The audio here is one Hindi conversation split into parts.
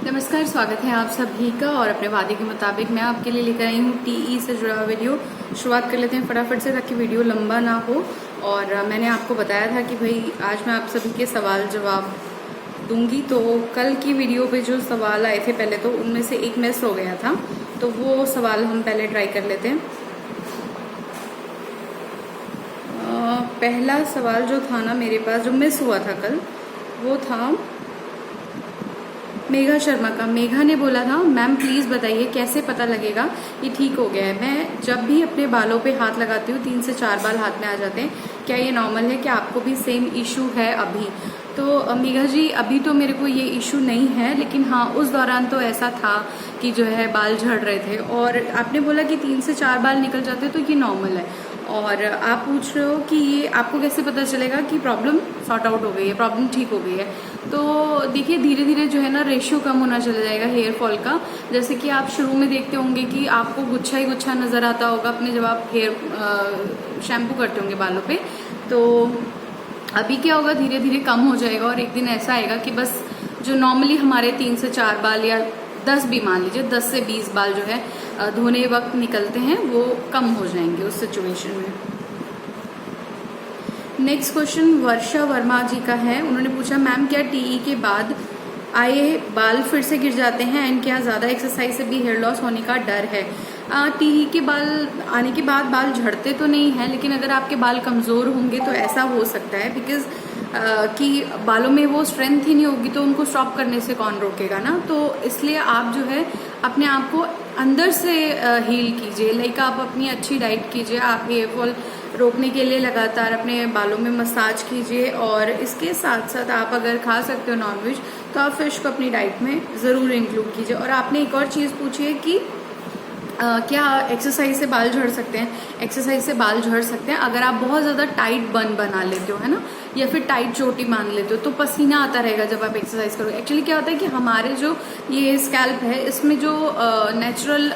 नमस्कार, स्वागत है आप सभी का। और अपने वादे के मुताबिक मैं आपके लिए लेकर आई हूँ टीई से जुड़ा हुआ वीडियो। शुरुआत कर लेते हैं फटाफट से ताकि वीडियो लंबा ना हो। और मैंने आपको बताया था कि भाई आज मैं आप सभी के सवाल जवाब दूंगी। तो कल की वीडियो पे जो सवाल आए थे पहले, तो उनमें से एक मिस हो गया था, तो वो सवाल हम पहले ट्राई कर लेते हैं। पहला सवाल जो था ना मेरे पास, जो मिस हुआ था कल, वो था मेघा शर्मा का। मेघा ने बोला था, मैम प्लीज़ बताइए कैसे पता लगेगा ये ठीक हो गया है। मैं जब भी अपने बालों पे हाथ लगाती हूँ 3 से 4 बाल हाथ में आ जाते हैं, क्या ये नॉर्मल है? क्या आपको भी सेम इशू है अभी? तो मेघा जी, अभी तो मेरे को ये इशू नहीं है, लेकिन हाँ उस दौरान तो ऐसा था कि जो है बाल झड़ रहे थे। और आपने बोला कि 3 से 4 बाल निकल जाते हैं, तो ये नॉर्मल है। और आप पूछ रहे हो कि ये आपको कैसे पता चलेगा कि प्रॉब्लम सॉर्ट आउट हो गई है, प्रॉब्लम ठीक हो गई है? तो देखिए, धीरे धीरे जो है ना रेशियो कम होना चला जाएगा हेयर फॉल का। जैसे कि आप शुरू में देखते होंगे कि आपको गुच्छा ही गुच्छा नजर आता होगा अपने, जब आप हेयर शैम्पू करते होंगे बालों पे। तो अभी क्या होगा, धीरे धीरे कम हो जाएगा और एक दिन ऐसा आएगा कि बस जो नॉर्मली हमारे 3 से 4 बाल या 10 भी मान लीजिए, 10 से 20 बाल जो है धोने वक्त निकलते हैं, वो कम हो जाएंगे उस सिचुएशन में। नेक्स्ट क्वेश्चन वर्षा वर्मा जी का है। उन्होंने पूछा, मैम क्या टीई के बाद आए बाल फिर से गिर जाते हैं एंड क्या ज़्यादा एक्सरसाइज से भी हेयर लॉस होने का डर है? टीई के बाल आने के बाद बाल झड़ते तो नहीं है, लेकिन अगर आपके बाल कमज़ोर होंगे तो ऐसा हो सकता है, बिकॉज कि बालों में वो स्ट्रेंथ ही नहीं होगी, तो उनको स्टॉप करने से कौन रोकेगा ना। तो इसलिए आप जो है अपने आप को अंदर से हील कीजिए। लाइक आप अपनी अच्छी डाइट कीजिए, आप हेयर फॉल रोकने के लिए लगातार अपने बालों में मसाज कीजिए। और इसके साथ साथ आप अगर खा सकते हो नॉनवेज, तो आप फिश को अपनी डाइट में ज़रूर इंक्लूड कीजिए। और आपने एक और चीज़ पूछी है कि क्या एक्सरसाइज से बाल झड़ सकते हैं? एक्सरसाइज से बाल झड़ सकते हैं अगर आप बहुत ज़्यादा टाइट बन बना लेते हो, है ना, या फिर टाइट चोटी मान लेते हो, तो पसीना आता रहेगा जब आप एक्सरसाइज करोगे। एक्चुअली क्या होता है कि हमारे जो ये स्कैल्प है, इसमें जो नेचुरल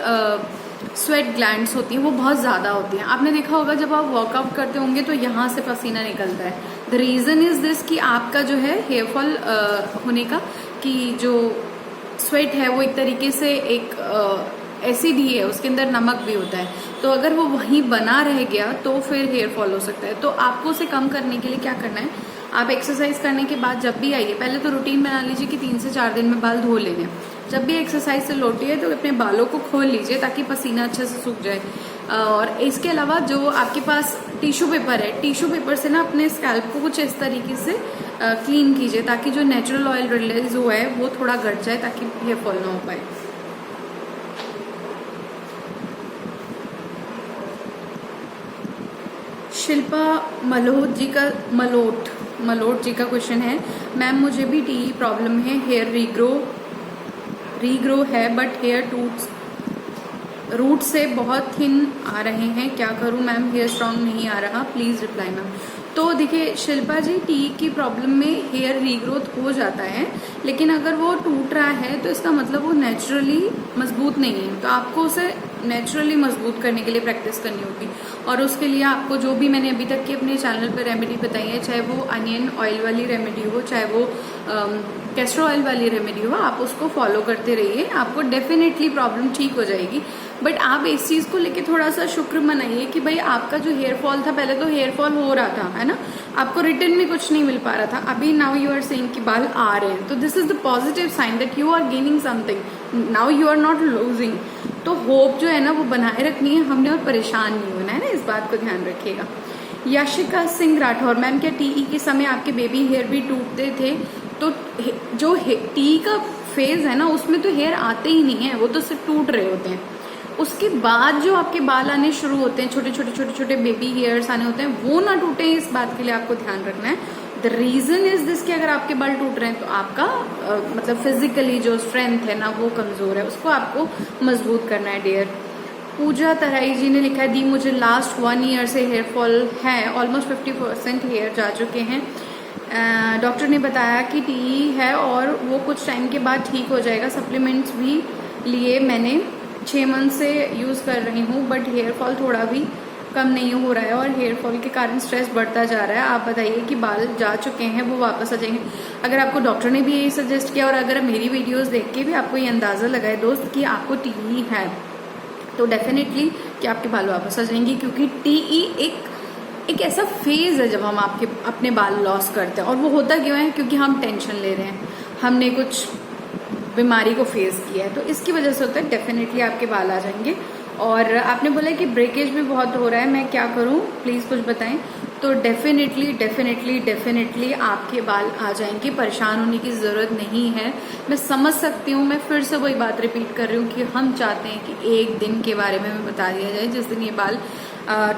स्वेट ग्लैंड्स होती हैं वो बहुत ज़्यादा होती हैं। आपने देखा होगा जब आप वर्कआउट करते होंगे तो यहाँ से पसीना निकलता है। द रीज़न इज़ दिस कि आपका जो है हेयर फॉल होने का, कि जो स्वेट है वो एक तरीके से एक एसिड ही है, उसके अंदर नमक भी होता है। तो अगर वो वहीं बना रह गया तो फिर हेयर फॉल हो सकता है। तो आपको उसे कम करने के लिए क्या करना है, आप एक्सरसाइज करने के बाद जब भी आइए, पहले तो रूटीन बना लीजिए कि 3 से 4 दिन में बाल धो लेंगे। जब भी एक्सरसाइज से लौटिए तो अपने बालों को खोल लीजिए ताकि पसीना अच्छे से सूख जाए। और इसके अलावा जो आपके पास टिश्यू पेपर है, टिश्यू पेपर से ना अपने स्कैल्प को कुछ इस तरीके से क्लीन कीजिए ताकि जो नेचुरल ऑयल रिलीज हुआ है वो थोड़ा घट जाए, ताकि हेयर फॉल ना हो पाए। शिल्पा मलोट जी का क्वेश्चन है, मैम मुझे भी टी प्रॉब्लम है, हेयर रीग्रो है, बट हेयर रूट से बहुत थिन आ रहे हैं, क्या करूं मैम? हेयर स्ट्रॉन्ग नहीं आ रहा, प्लीज रिप्लाई मैम। तो देखिए शिल्पा जी, टी की प्रॉब्लम में हेयर रीग्रोथ हो जाता है, लेकिन अगर वो टूट रहा है तो इसका मतलब वो नेचुरली मजबूत नहीं है। तो आपको उसे नेचुरली मजबूत करने के लिए प्रैक्टिस करनी होगी। और उसके लिए आपको जो भी मैंने अभी तक की अपने चैनल पर रेमेडी बताई है, चाहे वो अनियन ऑयल वाली रेमेडी हो, चाहे वो कैस्टर ऑयल वाली रेमेडी हो, आप उसको फॉलो करते रहिए, आपको डेफिनेटली प्रॉब्लम ठीक हो जाएगी। बट आप इस चीज़ को लेके थोड़ा सा शुक्र मनाइए कि भाई आपका जो हेयर फॉल था, पहले तो हेयर फॉल हो रहा था, है ना, आपको रिटर्न में कुछ नहीं मिल पा रहा था, अभी नाउ यू आर सेइंग कि बाल आ रहे हैं, तो this is the positive sign that you are gaining something, now you are not losing. तो होप जो है ना वो बनाए रखनी है हमने, और परेशान नहीं होना है ना, इस बात को ध्यान रखिएगा। यशिका सिंह राठौर, मैम क्या टीई के समय आपके बेबी हेयर भी टूटते थे? तो जो टी का फेज है ना, उसमें तो हेयर आते ही नहीं है, वो तो सिर्फ टूट रहे होते हैं। उसके बाद जो आपके बाल आने शुरू होते हैं, छोटे छोटे बेबी हेयर्स आने होते हैं, वो ना टूटे, इस बात के लिए आपको ध्यान रखना है। द रीजन इज दिस कि अगर आपके बाल टूट रहे हैं तो आपका मतलब फिजिकली जो स्ट्रेंथ है ना वो कमजोर है, उसको आपको मजबूत करना है डियर। पूजा तराई जी ने लिखा है, दी मुझे लास्ट 1 ईयर से हेयर फॉल है, ऑलमोस्ट 50% हेयर जा चुके हैं, डॉक्टर ने बताया कि टी है और वो कुछ टाइम के बाद ठीक हो जाएगा, सप्लीमेंट्स भी लिए मैंने, 6 मंथ से यूज़ कर रही हूँ, बट हेयर फॉल थोड़ा भी कम नहीं हो रहा है और हेयर फॉल के कारण स्ट्रेस बढ़ता जा रहा है, आप बताइए कि बाल जा चुके हैं वो वापस आ जाएंगे। अगर आपको डॉक्टर ने भी यही सजेस्ट किया और अगर मेरी वीडियोस देख के भी आपको ये अंदाज़ा लगा है दोस्त कि आपको टीई है, तो डेफिनेटली कि आपके बाल वापस आ जाएंगे, क्योंकि टीई एक ऐसा फेज है जब हम अपने बाल लॉस करते हैं। और वो होता क्यों है? क्योंकि हम टेंशन ले रहे हैं, हमने कुछ बीमारी को फेस किया है, तो इसकी वजह से होता है। डेफिनेटली आपके बाल आ जाएंगे। और आपने बोला कि ब्रेकेज भी बहुत हो रहा है, मैं क्या करूं, प्लीज़ कुछ बताएं। तो डेफिनेटली आपके बाल आ जाएंगे, परेशान होने की ज़रूरत नहीं है। मैं समझ सकती हूँ, मैं फिर से वही बात रिपीट कर रही हूँ कि हम चाहते हैं कि एक दिन के बारे में बता दिया जाए जिस दिन ये बाल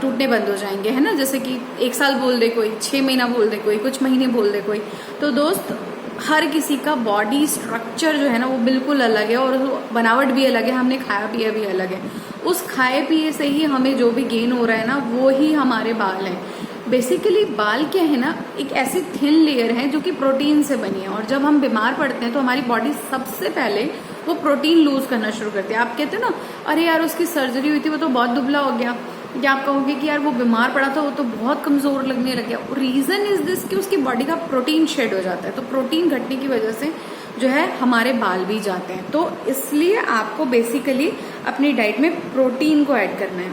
टूटने बंद हो जाएंगे, है ना। जैसे कि 1 साल बोल दे कोई, 6 महीना बोल दे कोई, कुछ महीने बोल दे कोई। तो दोस्त, हर किसी का बॉडी स्ट्रक्चर जो है ना वो बिल्कुल अलग है और बनावट भी अलग है, हमने खाया पिया भी अलग है। उस खाए पिए से ही हमें जो भी गेन हो रहा है ना वो ही हमारे बाल हैं। बेसिकली बाल क्या है ना, एक ऐसी थिन लेयर है जो कि प्रोटीन से बनी है, और जब हम बीमार पड़ते हैं तो हमारी बॉडी सबसे पहले वो प्रोटीन लूज करना शुरू करती है। आप कहते हैं ना, अरे यार उसकी सर्जरी हुई थी, वो तो बहुत दुबला हो गया, या आप कहोगे कि यार वो बीमार पड़ा था, वो तो बहुत कमजोर लगने लग गया। रीजन इज दिस कि उसकी बॉडी का प्रोटीन शेड हो जाता है, तो प्रोटीन घटने की वजह से जो है हमारे बाल भी जाते हैं। तो इसलिए आपको बेसिकली अपनी डाइट में प्रोटीन को ऐड करना है।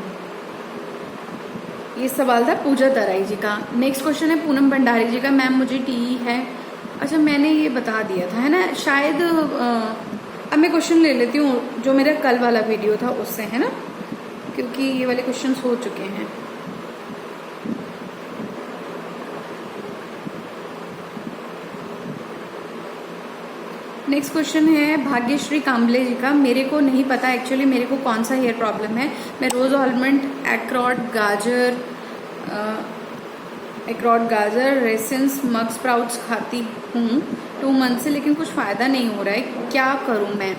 ये सवाल था पूजा तराई जी का। नेक्स्ट क्वेश्चन है पूनम भंडारी जी का, मैम मुझे टी है। अच्छा, मैंने ये बता दिया था, है ना शायद। अब मैं क्वेश्चन ले लेती हूँ जो मेरा कल वाला वीडियो था उससे, है ना, क्योंकि ये वाले क्वेश्चंस हो चुके हैं। नेक्स्ट क्वेश्चन है भाग्यश्री कांबले जी का। मेरे को नहीं पता एक्चुअली मेरे को कौन सा हेयर प्रॉब्लम है। मैं रोज आलमंड, अखरोट, गाजर, रेसिन्स, मग स्प्राउट्स खाती हूँ 2 मंथ से, लेकिन कुछ फ़ायदा नहीं हो रहा है, क्या करूँ मैं?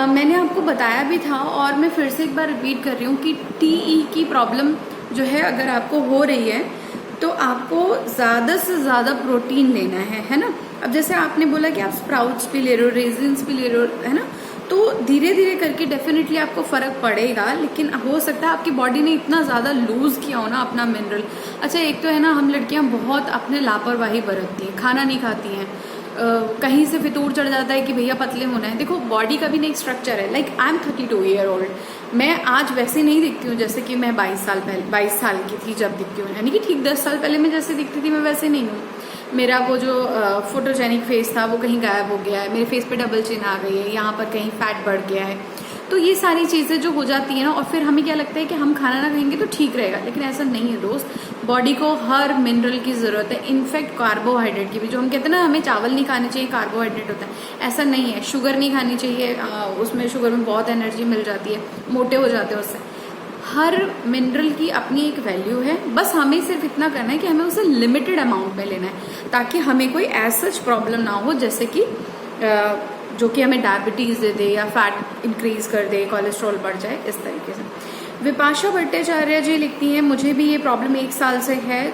मैंने आपको बताया भी था और मैं फिर से एक बार रिपीट कर रही हूँ कि टीई की प्रॉब्लम जो है अगर आपको हो रही है तो आपको ज़्यादा से ज़्यादा प्रोटीन लेना है ना। अब जैसे आपने बोला कि आप स्प्राउट्स भी ले रहे हो, रेजिन्स भी ले रहे हो, है ना, तो धीरे धीरे करके डेफिनेटली आपको फ़र्क पड़ेगा। लेकिन हो सकता है आपकी बॉडी ने इतना ज़्यादा लूज़ किया हो ना अपना मिनरल। अच्छा, एक तो है ना, हम लड़कियां बहुत अपने लापरवाही बरतती हैं, खाना नहीं खाती हैं, कहीं से फितूर चढ़ जाता है कि भैया पतले होना है। देखो, बॉडी का भी नहीं स्ट्रक्चर है। Like I am 32 year old, मैं आज वैसे नहीं दिखती हूँ जैसे कि मैं 22 साल की थी जब दिखती हूँ, यानी कि ठीक 10 साल पहले मैं जैसे दिखती थी मैं वैसे नहीं हूँ। मेरा वो जो फोटोजेनिक फेस था वो कहीं गायब हो गया है, मेरे फेस पे डबल चिन आ गई है, यहाँ पर कहीं फैट बढ़ गया है। तो ये सारी चीज़ें जो हो जाती है ना, और फिर हमें क्या लगता है कि हम खाना ना खाएंगे तो ठीक रहेगा, लेकिन ऐसा नहीं है दोस्त। बॉडी को हर मिनरल की ज़रूरत है, इनफैक्ट कार्बोहाइड्रेट की भी। जो हम कहते हैं ना हमें चावल नहीं खाने चाहिए, कार्बोहाइड्रेट होता है, ऐसा नहीं है। शुगर नहीं खानी चाहिए, उसमें शुगर में बहुत एनर्जी मिल जाती है, मोटे हो जाते हैं उससे। हर मिनरल की अपनी एक वैल्यू है, बस हमें सिर्फ इतना करना है कि हमें उसे लिमिटेड अमाउंट में लेना है, ताकि हमें कोई ऐसा प्रॉब्लम ना हो जैसे कि जो कि हमें डायबिटीज़ दे दे या फैट इंक्रीज कर दे, कोलेस्ट्रॉल बढ़ जाए, इस तरीके से। विपाशा भट्टाचार्य जी लिखती हैं, मुझे भी ये प्रॉब्लम 1 साल से है,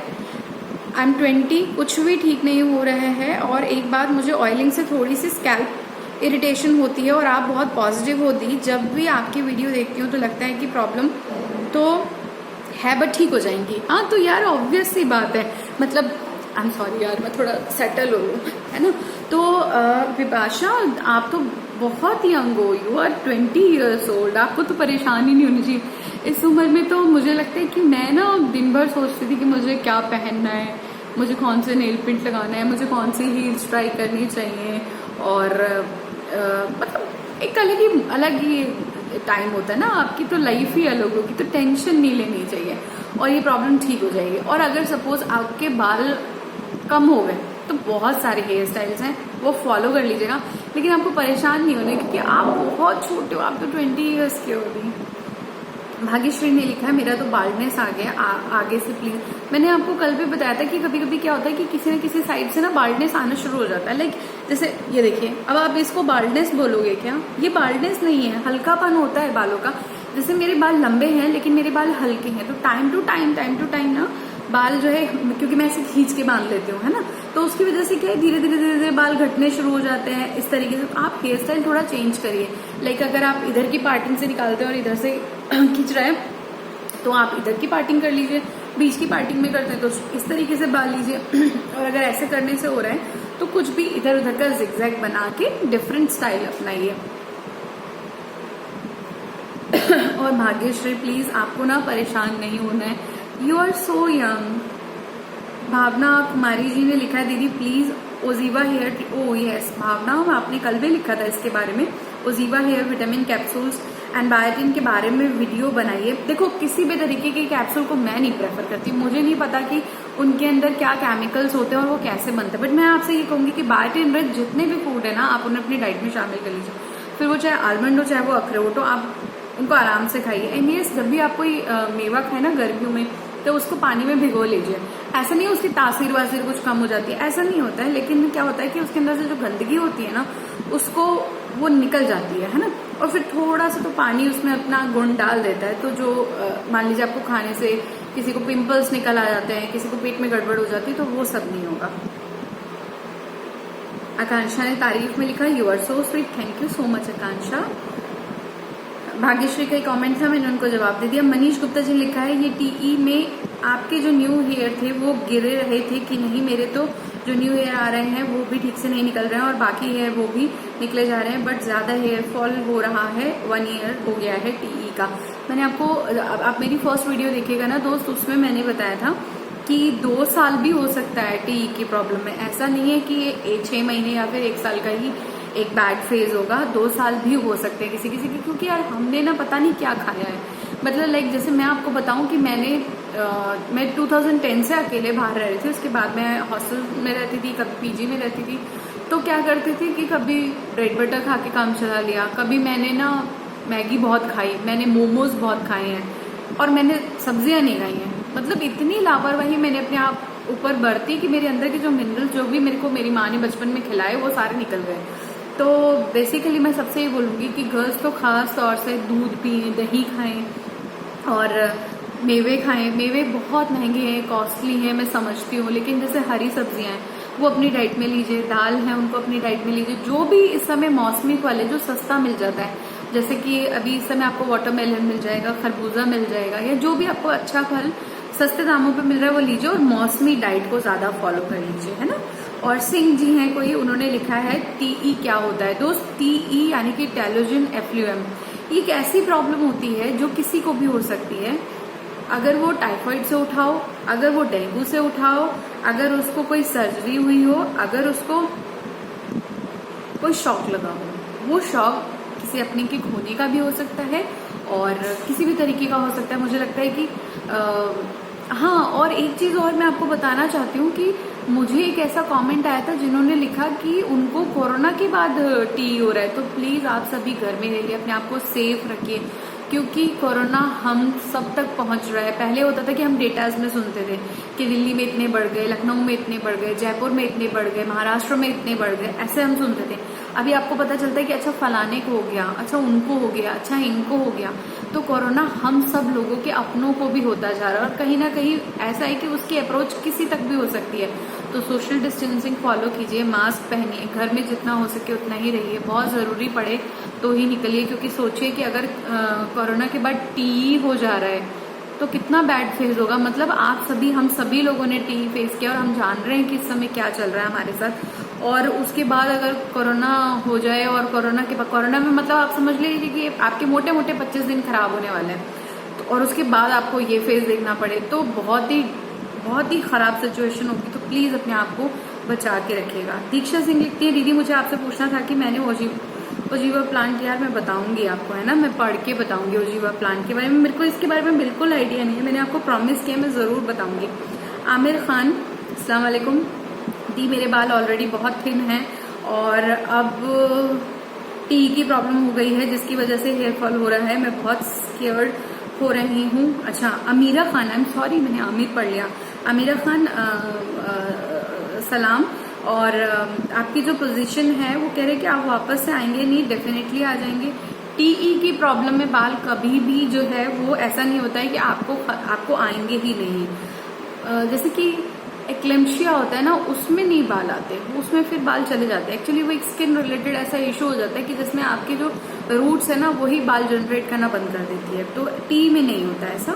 आई एम 20, कुछ भी ठीक नहीं हो रहा है। और एक बात, मुझे ऑयलिंग से थोड़ी सी स्कैल्प इरिटेशन होती है, और आप बहुत पॉजिटिव होती, जब भी आपकी वीडियो देखती हूँ तो लगता है कि प्रॉब्लम तो है बट ठीक हो जाएंगी। हाँ, तो यार ऑब्वियस सी बात है, मतलब आई एम सॉरी यार, मैं थोड़ा सेटल हो रही हूँ, है ना। तो विपाशा, आप तो बहुत यंग हो, यू आर 20 ईयर्स ओल्ड, आपको तो परेशानी नहीं होनी चाहिए इस उम्र में। तो मुझे लगता है कि मैं ना दिन भर सोचती थी कि मुझे क्या पहनना है, मुझे कौन से नेल पेंट लगाना है, मुझे कौन सी हील्स ट्राई करनी चाहिए, और मतलब एक अलग ही टाइम होता है ना, आपकी तो लाइफ ही अलग होगी, तो टेंशन नहीं लेनी चाहिए और ये प्रॉब्लम ठीक हो जाएगी। और अगर सपोज आपके बाल कम हो गए तो बहुत सारे हेयर स्टाइल्स हैं, वो फॉलो कर लीजिएगा, लेकिन आपको परेशान नहीं होना, क्योंकि आप बहुत छोटे हो, आप तो 20 ईयर्स के हो गई। भाग्यश्री ने लिखा है, मेरा तो बाल्डनेस आ गया, आगे से प्लीज। मैंने आपको कल भी बताया था कि कभी कभी क्या होता है कि किसी न किसी साइड से ना बाल्डनेस आना शुरू हो जाता है। लाइक जैसे ये देखिए, अब आप इसको बाल्डनेस बोलोगे क्या? ये बाल्डनेस नहीं है, हल्कापन होता है बालों का। जैसे मेरे बाल लंबे हैं लेकिन मेरे बाल हल्के हैं, तो टाइम टू टाइम ना बाल जो है, क्योंकि मैं ऐसे खींच के बांध लेती हूँ, है ना, तो उसकी वजह से क्या है, धीरे धीरे बाल घटने शुरू हो जाते हैं इस तरीके से। आप हेयर स्टाइल थोड़ा चेंज करिए। लाइक अगर आप इधर की पार्टिंग से निकालते हैं और इधर से खींच रहे हैं, तो आप इधर की पार्टिंग कर लीजिए, बीच की पार्टिंग में करते हैं तो इस तरीके से बाल लीजिए और अगर ऐसे करने से हो रहा है तो कुछ भी इधर उधर का जिगजैग बना के डिफरेंट स्टाइल अपनाइए। और भाग्यश्री प्लीज आपको ना परेशान नहीं होना है, you are so young. Bhavna Kumari ji ने लिखा है दीदी please Oziva hair, oh yes Bhavna, आपने कल भी लिखा था इसके बारे में, Oziva hair vitamin capsules and biotin के बारे में वीडियो बनाइए। देखो किसी भी तरीके के कैप्सूल को मैं नहीं प्रेफर करती, मुझे नहीं पता कि उनके अंदर क्या केमिकल्स होते हैं और वो कैसे बनते हैं, बट मैं आपसे ये कहूंगी कि बायोटिन रिच जितने भी फूड है ना आप उन्हें अपनी डाइट में शामिल कर लीजिए, फिर वो चाहे आलमंड हो चाहे वो अखरोट हो, आप उनको आराम से खाइए। एंड यस जब भी आप कोई मेवा खाए ना गर्मियों में तो उसको पानी में भिगो लीजिए, ऐसा नहीं उसकी तासीर वासीर कुछ कम हो जाती है, ऐसा नहीं होता है, लेकिन क्या होता है कि उसके अंदर से जो गंदगी होती है ना उसको वो निकल जाती है ना, और फिर थोड़ा सा तो पानी उसमें अपना गुण डाल देता है, तो जो मान लीजिए आपको खाने से किसी को पिंपल्स निकल आ जाते हैं, किसी को पेट में गड़बड़ हो जाती है, तो वो सब नहीं होगा। आकांक्षा ने तारीफ में लिखा you are so sweet, thank you so much Akanksha. Bhagyashree का कमेंट था मैंने उनको जवाब दे दिया। मनीष गुप्ता जी ने लिखा है ये टीई में आपके जो न्यू हेयर थे वो गिरे रहे थे कि नहीं, मेरे तो जो न्यू हेयर आ रहे हैं वो भी ठीक से नहीं निकल रहे हैं और बाकी हेयर वो भी निकले जा रहे हैं, बट ज्यादा हेयर फॉल हो रहा है, 1 ईयर हो गया है टीई का। मैंने आपको, आप मेरी फर्स्ट वीडियो देखिएगा ना दोस्त, उसमें मैंने बताया था कि 2 साल भी हो सकता है टीई की प्रॉब्लम में, ऐसा नहीं है कि ये 6 महीने या फिर 1 साल का ही एक बैड फेज होगा, 2 साल भी हो सकते हैं किसी किसी के, क्योंकि यार हमने ना पता नहीं क्या खाया है। मतलब लाइक जैसे मैं आपको बताऊं कि मैं 2010 से अकेले बाहर रह रही थी, उसके बाद मैं हॉस्टल में रहती थी, कभी पीजी में रहती थी, तो क्या करती थी कि कभी ब्रेड बटर खा के काम चला लिया, कभी मैंने ना मैगी बहुत खाई, मैंने मोमोज बहुत खाए हैं और मैंने सब्जियां नहीं खाई हैं। मतलब इतनी लापरवाही मैंने अपने आप ऊपर बरती कि मेरे अंदर के जो मिनरल्स जो भी मेरे को मेरी माँ ने बचपन में खिलाए वो सारे निकल गए। तो बेसिकली मैं सबसे ये बोलूँगी कि गर्ल्स तो खास तौर से दूध पिए, दही खाएं और मेवे खाएं। मेवे बहुत महंगे हैं, कॉस्टली हैं, मैं समझती हूँ, लेकिन जैसे हरी सब्जियां हैं वो अपनी डाइट में लीजिए, दाल है उनको अपनी डाइट में लीजिए, जो भी इस समय मौसमी फल है जो सस्ता मिल जाता है, जैसे कि अभी इस समय आपको वाटरमेलन मिल जाएगा, खरबूजा मिल जाएगा, या जो भी आपको अच्छा फल सस्ते दामों पे मिल रहा है वो लीजिए और मौसमी डाइट को ज्यादा फॉलो कर लीजिए, है ना। और सिंह जी हैं कोई, उन्होंने लिखा है टीई क्या होता है दोस्त। टीई यानी कि टैलोजिन एफ्लुएम, ये एक ऐसी प्रॉब्लम होती है जो किसी को भी हो सकती है, अगर वो टाइफाइड से उठाओ, अगर वो डेंगू से उठाओ, अगर उसको कोई सर्जरी हुई हो, अगर उसको कोई शॉक लगा हो, वो शॉक किसी अपने के खोने का भी हो सकता है और किसी भी तरीके का हो सकता है। मुझे लगता है कि हाँ, और एक चीज और मैं आपको बताना चाहती हूँ कि मुझे एक ऐसा कमेंट आया था जिन्होंने लिखा कि उनको कोरोना के बाद टी हो रहा है, तो प्लीज आप सभी घर में रहिए, अपने आप को सेफ रखिए, क्योंकि कोरोना हम सब तक पहुंच रहा है। पहले होता था कि हम डेटाज में सुनते थे कि दिल्ली में इतने बढ़ गए, लखनऊ में इतने बढ़ गए, जयपुर में इतने बढ़ गए, महाराष्ट्र में इतने बढ़ गए, ऐसे हम सुनते थे। अभी आपको पता चलता है कि अच्छा फलाने को हो गया, अच्छा उनको हो गया, अच्छा इनको हो गया। तो कोरोना हम सब लोगों के अपनों को भी होता जा रहा है और कहीं ना कहीं ऐसा है कि उसकी अप्रोच किसी तक भी हो सकती है। तो सोशल डिस्टेंसिंग फॉलो कीजिए, मास्क पहनिए, घर में जितना हो सके उतना ही रहिए, बहुत जरूरी पड़े तो ही निकलिए, क्योंकि सोचिए कि अगर कोरोना के बाद टी हो जा रहा है तो कितना बैड फेज होगा। मतलब आप सभी, हम सभी लोगों ने टी फेस किया और हम जान रहे हैं कि इस समय क्या चल रहा है हमारे साथ। और उसके बाद अगर कोरोना हो जाए और कोरोना में मतलब आप समझ लीजिए कि आपके मोटे मोटे 25 दिन खराब होने वाले हैं, तो और उसके बाद आपको ये फेज देखना पड़े तो बहुत ही खराब सिचुएशन होगी। तो प्लीज अपने आप को बचा के रखिएगा। दीक्षा सिंह लिखती है, दीदी मुझे आपसे पूछना था कि मैंने ओजीवा प्लांट, यार मैं बताऊंगी आपको, है ना, मैं पढ़ के बताऊंगी ओजीवा प्लांट के बारे में। मेरे को इसके बारे में बिल्कुल आइडिया नहीं है, मैंने आपको प्रॉमिस किया मैं जरूर बताऊंगी। आमिर खान, अस्सलाम वालेकुम दी, मेरे बाल ऑलरेडी बहुत थिन हैं और अब टी की प्रॉब्लम हो गई है जिसकी वजह से हेयर फॉल हो रहा है, मैं बहुत स्केयर्ड हो रही हूँ। अच्छा, अमीरा खान, आई एम सॉरी मैंने आमिर पढ़ लिया। अमीरा खान सलाम, और आपकी जो पोजीशन है वो कह रहे कि आप वापस से आएंगे, नहीं डेफिनेटली आ जाएंगे। टीई की प्रॉब्लम में बाल कभी भी जो है वो ऐसा नहीं होता है कि आपको आएंगे ही नहीं। जैसे कि एक्लेम्शिया होता है ना, उसमें नहीं बाल आते, उसमें फिर बाल चले जाते हैं। एक्चुअली वो एक स्किन रिलेटेड ऐसा इशू हो जाता है कि जिसमें आपके जो रूट्स है ना वही बाल जनरेट करना बंद कर देती है, तो टी में नहीं होता ऐसा।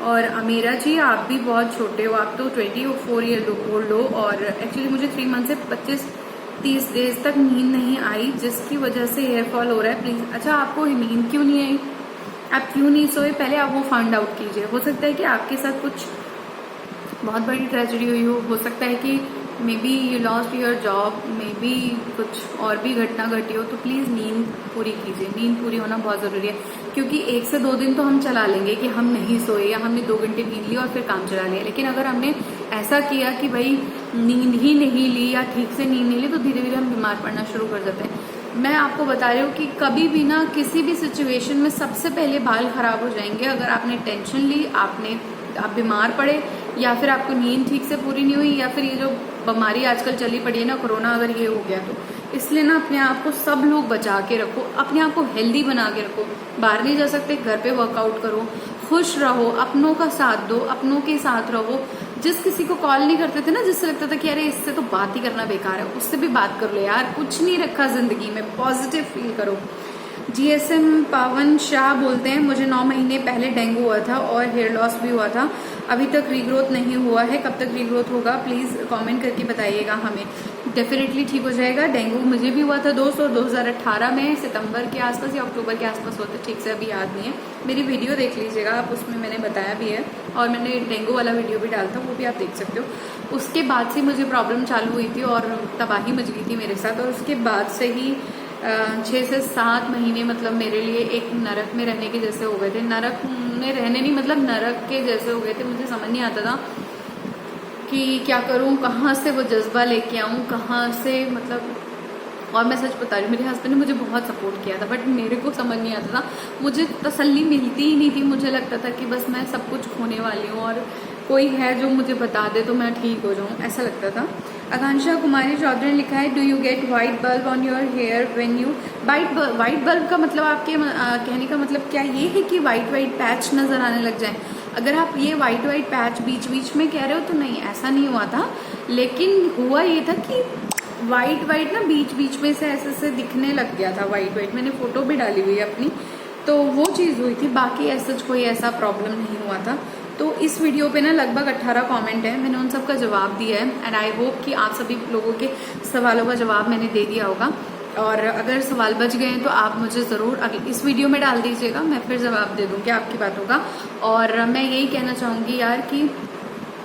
और अमीरा जी, आप भी बहुत छोटे हो, आप तो 24 ईयर ओल्ड हो, और एक्चुअली मुझे 3 मंथ से 25-30 डेज तक नींद नहीं आई, जिसकी वजह से हेयर फॉल हो रहा है। प्लीज, अच्छा आपको नींद क्यों नहीं आई, आप क्यों नहीं सोए, पहले आप वो फाइंड आउट कीजिए। हो सकता है कि आपके साथ कुछ बहुत बड़ी ट्रेजेडी हुई हो सकता है कि may be you lost your job, may be कुछ और भी घटना घटी हो। तो प्लीज़ नींद पूरी कीजिए, नींद पूरी होना बहुत ज़रूरी है, क्योंकि 1 से 2 दिन तो हम चला लेंगे कि हम नहीं सोए या हमने 2 घंटे नींद ली और फिर काम चला लिया, लेकिन अगर हमने ऐसा किया कि भाई नींद ही नहीं ली या ठीक से नींद नहीं ली, तो धीरे धीरे हम बीमार पड़ना शुरू कर देते हैं। मैं आपको बता रही हूँ कि कभी भी ना किसी भी सिचुएशन में सबसे पहले बाल खराब हो जाएंगे अगर आपने टेंशन ली, आप बीमार पड़े, या फिर आपको नींद ठीक से पूरी नहीं हुई, या फिर ये जो बीमारी आजकल चली पड़ी है ना कोरोना, अगर ये हो गया तो इसलिए ना अपने आप को सब लोग बचा के रखो, अपने आप को हेल्दी बना के रखो। बाहर नहीं जा सकते, घर पे वर्कआउट करो, खुश रहो, अपनों का साथ दो, अपनों के साथ रहो। जिस किसी को कॉल नहीं करते थे ना, जिससे लगता था कि अरे इससे तो बात ही करना बेकार है, उससे भी बात कर लो यार, कुछ नहीं रखा जिंदगी में, पॉजिटिव फील करो। जीएसएम पावन शाह बोलते हैं, मुझे 9 महीने पहले डेंगू हुआ था और हेयर लॉस भी हुआ था, अभी तक रीग्रोथ नहीं हुआ है, कब तक रीग्रोथ होगा, प्लीज़ कमेंट करके बताइएगा हमें। डेफिनेटली ठीक हो जाएगा। डेंगू मुझे भी हुआ था दोस्तों 2018 में, सितंबर के आसपास या अक्टूबर के आसपास होता है, ठीक से अभी याद नहीं है। मेरी वीडियो देख लीजिएगा आप, उसमें मैंने बताया भी है, और मैंने डेंगू वाला वीडियो भी डाला था, वो भी आप देख सकते हो। उसके बाद से मुझे प्रॉब्लम चालू हुई थी और तबाही मच गई थी मेरे साथ, और उसके बाद से ही 6 से 7 महीने मतलब मेरे लिए एक नरक में रहने के जैसे हो गए थे। नरक में रहने नहीं, मतलब नरक के जैसे हो गए थे। मुझे समझ नहीं आता था कि क्या करूं, कहाँ से वो जज्बा लेके आऊं, कहाँ से, मतलब। और मैं सच बता रही हूँ, मेरे हस्बैंड ने मुझे बहुत सपोर्ट किया था, बट मेरे को समझ नहीं आता था, मुझे तसल्ली मिलती ही नहीं थी। मुझे लगता था कि बस मैं सब कुछ खोने वाली हूँ और कोई है जो मुझे बता दे तो मैं ठीक हो जाऊँ, ऐसा लगता था। आकांक्षा कुमारी चौधरी ने लिखा है, do you get white bulb on your hair when you white bulb का मतलब आपके कहने का मतलब क्या ये है कि वाइट पैच नजर आने लग जाए? अगर आप ये वाइट पैच बीच बीच में कह रहे हो तो नहीं, ऐसा नहीं हुआ था, लेकिन हुआ ये था कि वाइट ना बीच बीच में से ऐसे दिखने लग गया था वाइट। मैंने फोटो भी डाली हुई है अपनी, तो वो चीज़ हुई थी, बाकी ऐसा कोई ऐसा प्रॉब्लम नहीं हुआ था। तो इस वीडियो पे ना लगभग 18 कमेंट है, मैंने उन सब का जवाब दिया है, एंड आई होप कि आप सभी लोगों के सवालों का जवाब मैंने दे दिया होगा। और अगर सवाल बच गए हैं तो आप मुझे ज़रूर अगली इस वीडियो में डाल दीजिएगा, मैं फिर जवाब दे दूँगी आपकी बातों का। और मैं यही कहना चाहूँगी यार कि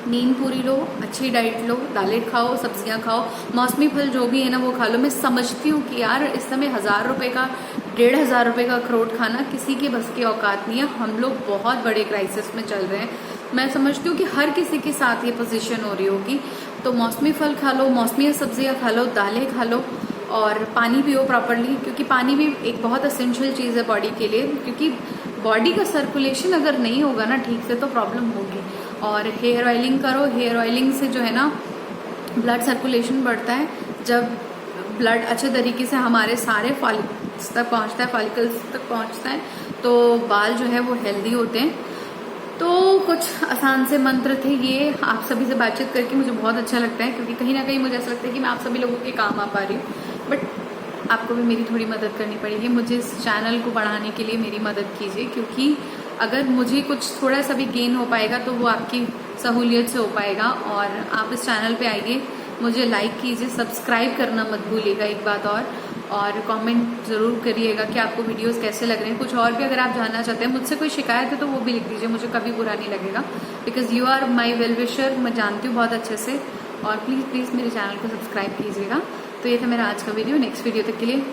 नींद पूरी लो, अच्छी डाइट लो, दालें खाओ, सब्जियां खाओ, मौसमी फल जो भी है ना वो खा लो। मैं समझती हूँ कि यार इस समय 1000 रुपये का 1500 रुपये का अखरोट खाना किसी के बस की औकात नहीं है, हम लोग बहुत बड़े क्राइसिस में चल रहे हैं। मैं समझती हूँ कि हर किसी के साथ ये पोजीशन हो रही होगी, तो मौसमी फल खा लो, मौसमी सब्जियां खा लो, दालें खा लो, और पानी पियो प्रॉपरली, क्योंकि पानी भी एक बहुत असेंशियल चीज़ है बॉडी के लिए, क्योंकि बॉडी का सर्कुलेशन अगर नहीं होगा ना ठीक से तो प्रॉब्लम होगी। और हेयर ऑयलिंग करो, हेयर ऑयलिंग से जो है ना ब्लड सर्कुलेशन बढ़ता है, जब ब्लड अच्छे तरीके से हमारे सारे फॉलिकल्स तक पहुंचता है तो बाल जो है वो हेल्दी होते हैं। तो कुछ आसान से मंत्र थे ये, आप सभी से बातचीत करके मुझे बहुत अच्छा लगता है, क्योंकि कहीं ना कहीं मुझे ऐसा लगता है कि मैं आप सभी लोगों के काम आ पा रही हूँ, बट आपको भी मेरी थोड़ी मदद करनी पड़ेगी। मुझे इस चैनल को बढ़ाने के लिए मेरी मदद कीजिए, क्योंकि अगर मुझे कुछ थोड़ा सा भी गेन हो पाएगा तो वो आपकी सहूलियत से हो पाएगा। और आप इस चैनल पे आइए, मुझे लाइक कीजिए, सब्सक्राइब करना मत भूलिएगा एक बात और कमेंट ज़रूर करिएगा कि आपको वीडियोस कैसे लग रहे हैं। कुछ और भी अगर आप जानना चाहते हैं, मुझसे कोई शिकायत है तो वो भी लिख दीजिए, मुझे कभी बुरा नहीं लगेगा, because you are my well wisher, मैं जानती हूँ बहुत अच्छे से। और प्लीज़ मेरे चैनल को सब्सक्राइब कीजिएगा। तो ये था मेरा आज का वीडियो, नेक्स्ट वीडियो तक के लिए